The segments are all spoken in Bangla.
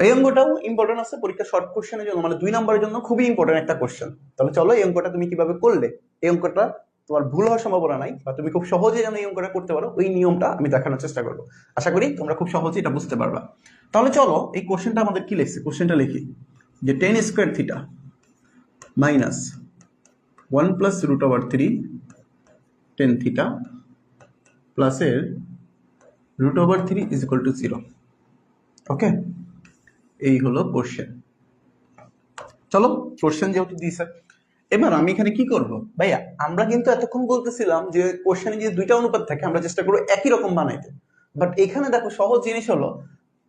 এই অঙ্কটাও ইম্পর্টেন্ট আছে পরীক্ষা শর্ট কোশ্চেনের জন্য, মানে 2 নম্বরের জন্য খুবই ইম্পর্টেন্ট একটা কোশ্চেন। তাহলে চলো এই অঙ্কটা তুমি কিভাবে করলে, এই অঙ্কটা তোমার ভুল হওয়ার সম্ভাবনা নাই, বা তুমি খুব সহজে যেন এই অঙ্কটা করতে পারো ওই নিয়মটা আমি দেখানোর চেষ্টা করবো। আশা করি তোমরা খুব সহজে এটা বুঝতে পারবা। তাহলে চলো এই কোশ্চেনটা আমাদের কি লিখছে, কোশ্চেনটা লিখি যে tan square theta minus 1 plus root over 3 tan theta plus এর root over 3 is equal to 0। Okay, এই হলো কোশ্চেন। চলো কোশ্চেন যেহেতু দিয়েছে, এবার আমি এখানে কি করব ভাইয়া, আমরা কিন্তু এতক্ষণ বলতেছিলাম যে কোশ্চেনে যে দুইটা অনুপাত থাকে আমরা চেষ্টা করবো একই রকম বানাইতে, বাট এখানে দেখো সহজ জিনিস হলো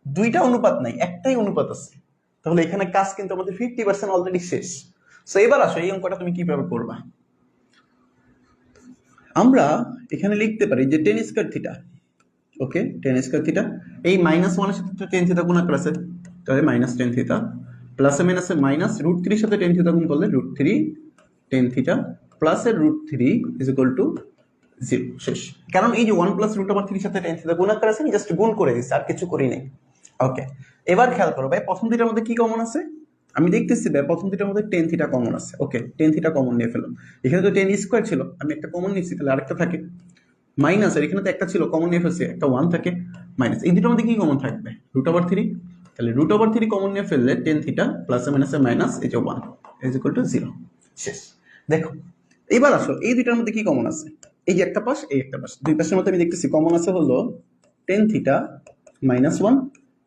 দুইটা অনুপাত নাই, একটাই অনুপাত আছে। তাহলে এখানে কাজ কিন্তু আমাদের 50% অলরেডি শেষ। সো এবার আসো এই অঙ্কটা তুমি কিভাবে করবা। আমরা এখানে লিখতে পারি যে tan স্কয়ার থিটা, ওকে tan স্কয়ার থিটা, এই -1 এর সাথে তো tan থিটা গুণ করে আছে, তাহলে -tan থিটা প্লাসে মাইনাসে মাইনাস √3 এর সাথে tan থিটা গুণ করলে √3 tan থিটা প্লাস এর √3 ইজ ইকুয়াল টু 0। শেষ। কারণ এই যে 1 প্লাস √3 এর সাথে tan থিটা গুণ করে আছে, আমি জাস্ট গুণ করে দিচ্ছি, আর কিছু করি নাই। ওকে, এবার খেয়াল করো ভাই প্রথম দুইটার মধ্যে কি কমন আছে, আমি দেখতেছি ভাই প্রথম দুইটার মধ্যে tan থিটা কমন আছে। ওকে, tan থিটা কমন নিয়ে ফেললাম, এখানে তো tan স্কয়ার ছিল, আমি একটা কমন নিচ্ছি, তাহলে আরেকটা থাকে মাইনাস, আর এখানে তো একটা ছিল কমন নিয়ে ফেলছি, একটা 1 থাকে মাইনাস, এই দুটোর মধ্যে কি কমন থাকবে √3, তাহলে √3 কমন নিয়ে ফেললে tan থিটা প্লাসে মাইনাসে মাইনাস এই যে 1 ইজ ইকুয়াল টু 0। শেষ। দেখো এবার আসো এই দুইটার মধ্যে কি কমন আছে, এই যে একটা পাশ এই একটা পাশ, দুই পাশের মধ্যে আমি দেখতেছি কমন আছে হলো tan থিটা -1,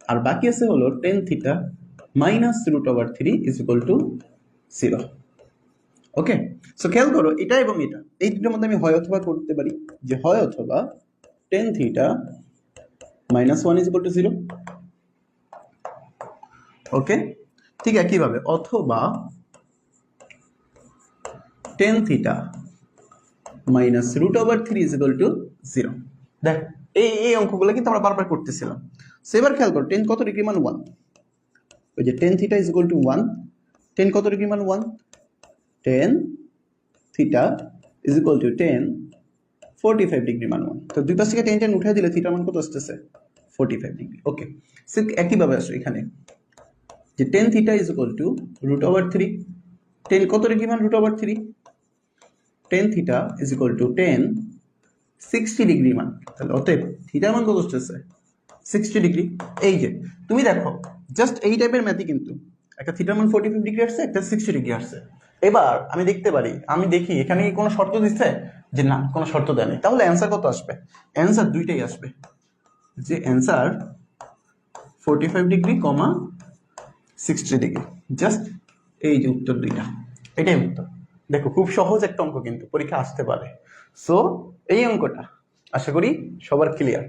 আর বাকি আছে হলো tan theta minus √3 is equal to 0। Okay, so খেয়াল করো এটা এবং এটা, এই দুটোর মধ্যে আমি হয় অথবা করতে পারি যে হয় অথবা tan theta -1 is equal to 0। ওকে, ঠিক একইভাবে অথবা tan theta minus √3 is equal to 0। দেখ এই অঙ্কগুলো কিন্তু আমরা বারবার করতেছিলাম। সো এবার খেয়াল করো tan কত ডিগ্রি মান 1, ওই যে tan theta is equal two 1, tan কত ডিগ্রি মান 1, tan theta is equal two tan 45 degree মান 1। তো দুই পাশ থেকে tan উঠে দিলে থিটার মান কত আসতেছে 45 ডিগ্রি। ওকে, সো একইভাবে আসো এখানে যে tan theta is equal two √3, tan কত ডিগ্রি মান √3, tan theta is equal two tan 60 degree মান, তাহলে অতএব থিটার মান কত আসতেছে 60 ডিগ্রি। এই যে তুমি দেখো জাস্ট এই টাইপের ম্যাথই কিন্তু, একটা থিটার মান 45 ডিগ্রি আসছে, একটা 60 ডিগ্রি আসছে। এবার আমি দেখতে পারি, আমি দেখি এখানে কি কোনো শর্ত দিচ্ছে, যে না কোনো শর্ত দেয় নাই, তাহলে অ্যান্সার কত আসবে, অ্যান্সার দুইটাই আসবে, যে অ্যান্সার 45 ডিগ্রি, 60 ডিগ্রি, জাস্ট এই যে উত্তর দুইটা, এটাই উত্তর। দেখো খুব সহজ একটা অঙ্ক কিন্তু পরীক্ষা আসতে পারে। সো এই অঙ্কটা আশা করি সবার ক্লিয়ার।